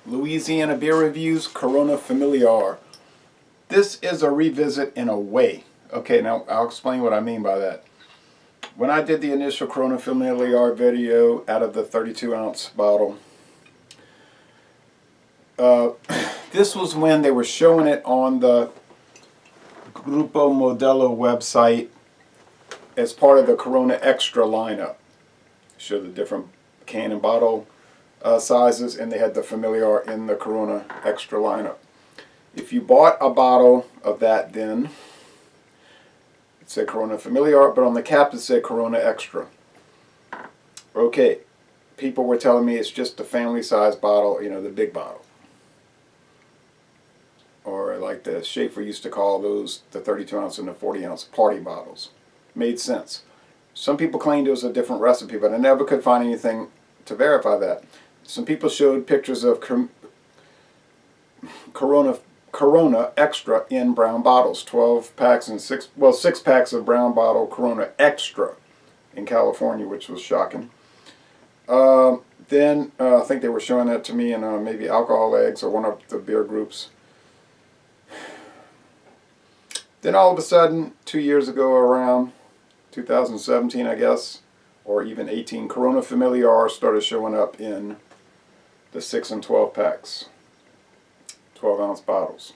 Louisiana Beer Reviews, Corona Familiar. This is a revisit in a way. Okay, now I'll explain what I mean by that. When I did the initial Corona Familiar video out of the 32-ounce bottle, this was when they were showing it on the Grupo Modelo website as part of the Corona Extra lineup. Show the different can and bottle sizes, and they had the Familiar in the Corona Extra lineup. If you bought a bottle of that then, it said Corona Familiar, but on the cap it said Corona Extra. Okay, people were telling me it's just a family size bottle, you know, the big bottle. Or like the Schaefer used to call those the 32 ounce and the 40 ounce party bottles. Made sense. Some people claimed it was a different recipe, but I never could find anything to verify that. Some people showed pictures of Corona Extra in brown bottles, 12 packs and 6 packs of brown bottle Corona Extra in California, which was shocking. Then I think they were showing that to me in maybe Alcohol Eggs or one of the beer groups. Then all of a sudden, 2 years ago, around 2017, I guess, or even 18, Corona Familiar started showing up in the 6 and 12 packs, 12-ounce bottles.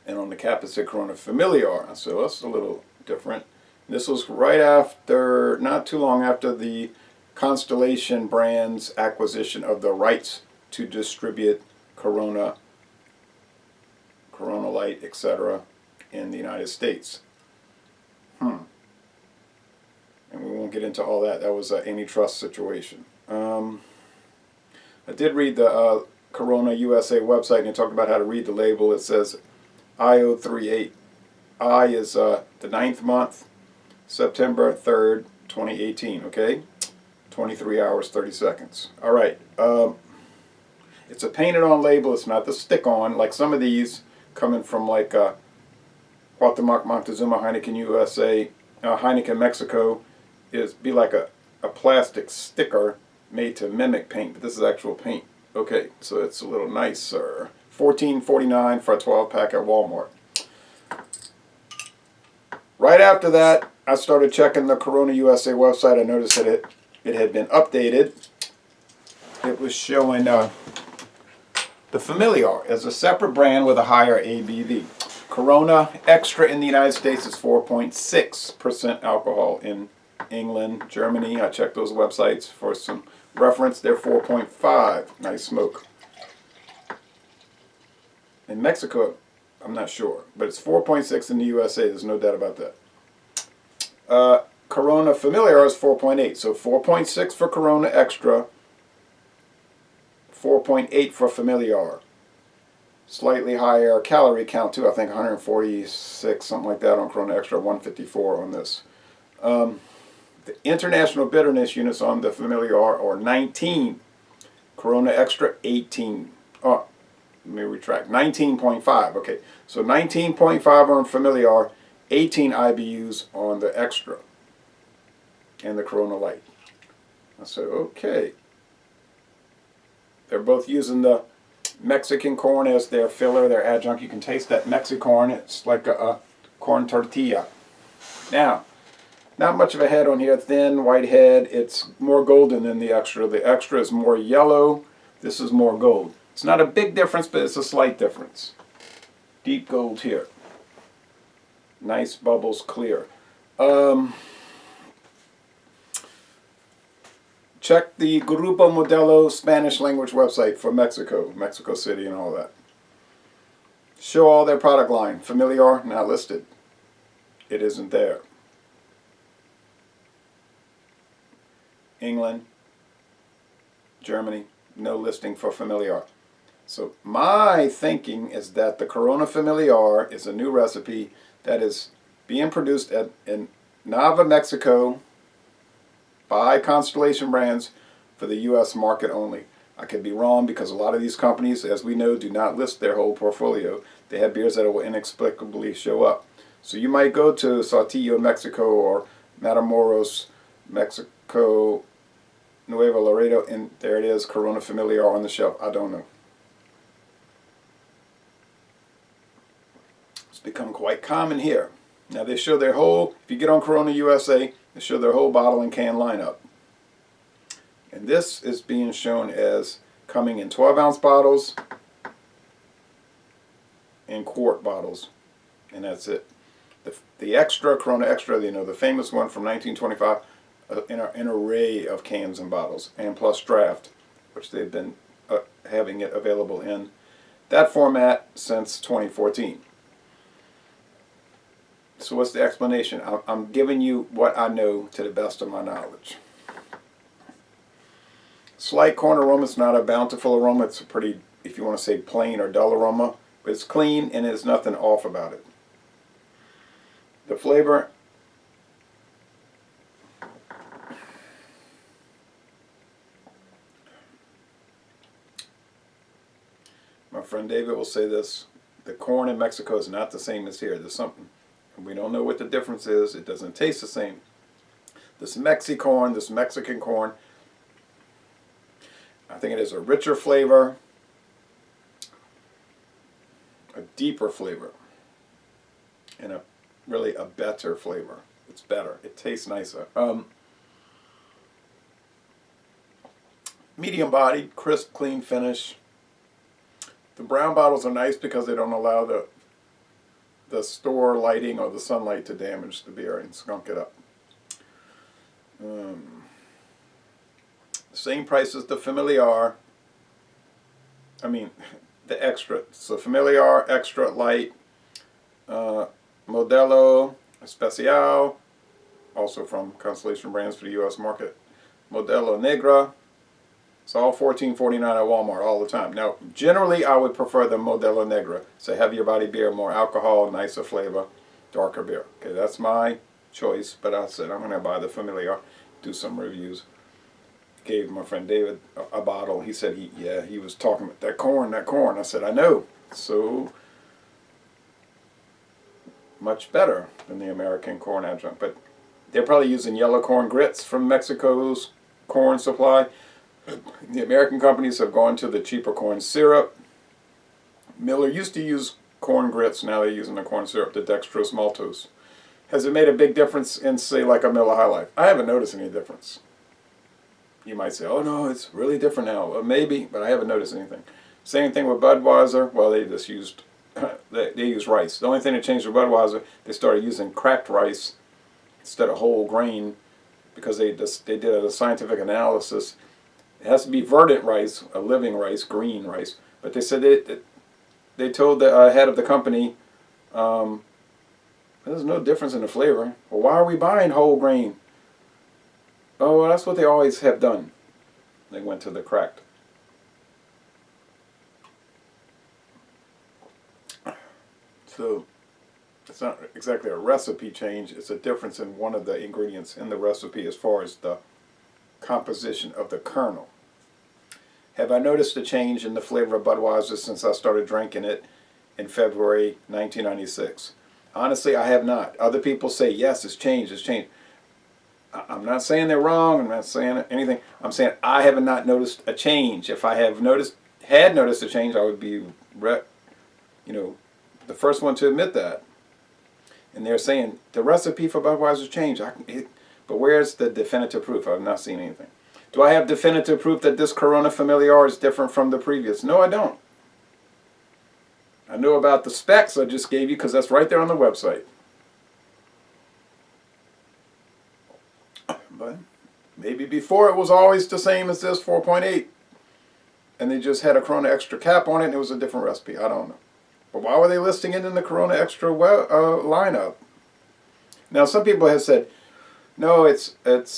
And on the cap it said Corona Familiar. So that's a little different. This was right after, not too long after the Constellation brand's acquisition of the rights to distribute Corona Light, etc. in the United States. And we won't get into all that. That was an antitrust situation. I did read the Corona USA website, and it talked about how to read the label. It says I038. I is the 9th month, September 3rd, 2018, okay? 23 hours, 30 seconds. All right. It's a painted on label. It's not the stick on, like some of these coming from like Guatemala, Montezuma, Heineken USA, Heineken Mexico, is be like a plastic sticker made to mimic paint, but this is actual paint. Okay, so it's a little nicer. $14.49 for a 12-pack at Walmart. Right after that, I started checking the Corona USA website. I noticed that it had been updated. It was showing the Familiar as a separate brand with a higher ABV. Corona Extra in the United States is 4.6% alcohol. In England, Germany, I checked those websites for some reference. They're 4.5. Nice smoke. In Mexico, I'm not sure, but it's 4.6 in the USA. There's no doubt about that. Corona Familiar is 4.8. So 4.6 for Corona Extra, 4.8 for Familiar. Slightly higher calorie count too. I think 146, something like that on Corona Extra, 154 on this. The international bitterness units on the Familiar are 19. Corona Extra, 18. Oh, let me retract. 19.5. Okay, so 19.5 on Familiar, 18 IBUs on the Extra and the Corona Light. I said, okay. They're both using the Mexican corn as their filler, their adjunct. You can taste that Mexicorn. It's like a corn tortilla. Now, not much of a head on here. Thin, white head. It's more golden than the Extra. The Extra is more yellow. This is more gold. It's not a big difference, but it's a slight difference. Deep gold here. Nice bubbles, clear. Check the Grupo Modelo Spanish language website for Mexico City and all that. Show all their product line. Familiar, not listed. It isn't there. England, Germany, no listing for Familiar. So my thinking is that the Corona Familiar is a new recipe that is being produced in Nava, Mexico, by Constellation brands for the U.S. market only. I could be wrong because a lot of these companies, as we know, do not list their whole portfolio. They have beers that will inexplicably show up. So you might go to Saltillo, Mexico, or Matamoros, Mexico, Nuevo Laredo, and there it is, Corona Familiar on the shelf. I don't know. It's become quite common here. Now they show their whole, if you get on Corona USA, they show their whole bottle and can lineup. And this is being shown as coming in 12-ounce bottles and quart bottles. And that's it. The extra, Corona Extra, you know, the famous one from 1925, an array of cans and bottles, and plus draft, which they've been having it available in that format since 2014. So what's the explanation? I'm giving you what I know to the best of my knowledge. Slight corn aroma. It's not a bountiful aroma. It's a pretty, if you want to say plain or dull aroma, but it's clean and there's nothing off about it. The flavor, my friend David will say this, the corn in Mexico is not the same as here. There's something, and we don't know what the difference is. It doesn't taste the same. This Mexicorn, this Mexican corn, I think it is a richer flavor, a deeper flavor, and really a better flavor. It's better. It tastes nicer. Medium bodied, crisp, clean finish. The brown bottles are nice because they don't allow the store lighting or the sunlight to damage the beer and skunk it up. Same price as the Familiar. I mean, the extra. So Familiar, Extra, Light, Modelo, Especial, also from Constellation Brands for the U.S. market. Modelo Negra. It's all $14.49 at Walmart all the time. Now, generally, I would prefer the Modelo Negra. It's a heavier body beer, more alcohol, nicer flavor, darker beer. Okay, that's my choice. But I said I'm going to buy the Familiar, do some reviews. Gave my friend David a bottle. He said he was talking about that corn. I said, I know. So much better than the American corn adjunct. But they're probably using yellow corn grits from Mexico's corn supply. The American companies have gone to the cheaper corn syrup. Miller used to use corn grits. Now they're using the corn syrup, the dextrose maltose. Has it made a big difference in, say, like a Miller High Life? I haven't noticed any difference. You might say, oh no, it's really different now. Well, maybe, but I haven't noticed anything. Same thing with Budweiser. Well, they just used they use rice. The only thing that changed with Budweiser, they started using cracked rice instead of whole grain because they did a scientific analysis. It has to be verdant rice, a living rice, green rice. But they said they told the head of the company, there's no difference in the flavor. Well, why are we buying whole grain? Oh, well, that's what they always have done. They went to the cracked. So it's not exactly a recipe change. It's a difference in one of the ingredients in the recipe as far as the composition of the kernel. Have I noticed a change in the flavor of Budweiser since I started drinking it in February 1996? Honestly, I have not. Other people say, yes, it's changed, it's changed. I'm not saying they're wrong. I'm not saying anything. I'm saying I have not noticed a change. If I had noticed a change, I would be, the first one to admit that. And they're saying the recipe for Budweiser's changed. But where's the definitive proof? I've not seen anything. Do I have definitive proof that this Corona Familiar is different from the previous? No, I don't. I know about the specs I just gave you because that's right there on the website. But maybe before it was always the same as this 4.8 and they just had a Corona Extra cap on it and it was a different recipe. I don't know. But why were they listing it in the Corona Extra lineup? Now some people have said, no, it was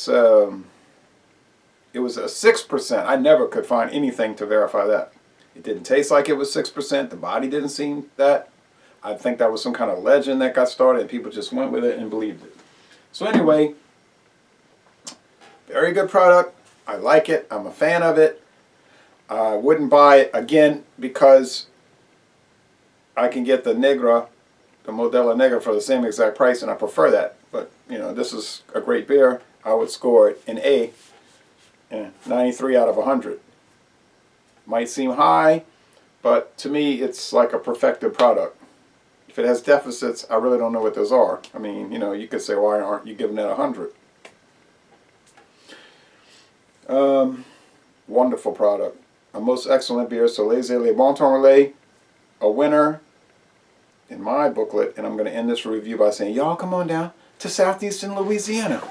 a 6%. I never could find anything to verify that. It didn't taste like it was 6%. The body didn't seem that. I think that was some kind of legend that got started and people just went with it and believed it. So anyway, very good product. I like it. I'm a fan of it. I wouldn't buy it again because I can get the Negra, the Modelo Negra for the same exact price and I prefer that. But, this is a great beer. I would score it an A. 93 out of 100. Might seem high, but to me it's like a perfected product. If it has deficits, I really don't know what those are. I mean, you know, you could say, why aren't you giving it 100? Wonderful product. A most excellent beer. So Les Le Bon Temps Relais, a winner in my booklet. And I'm going to end this review by saying, y'all come on down to southeastern Louisiana.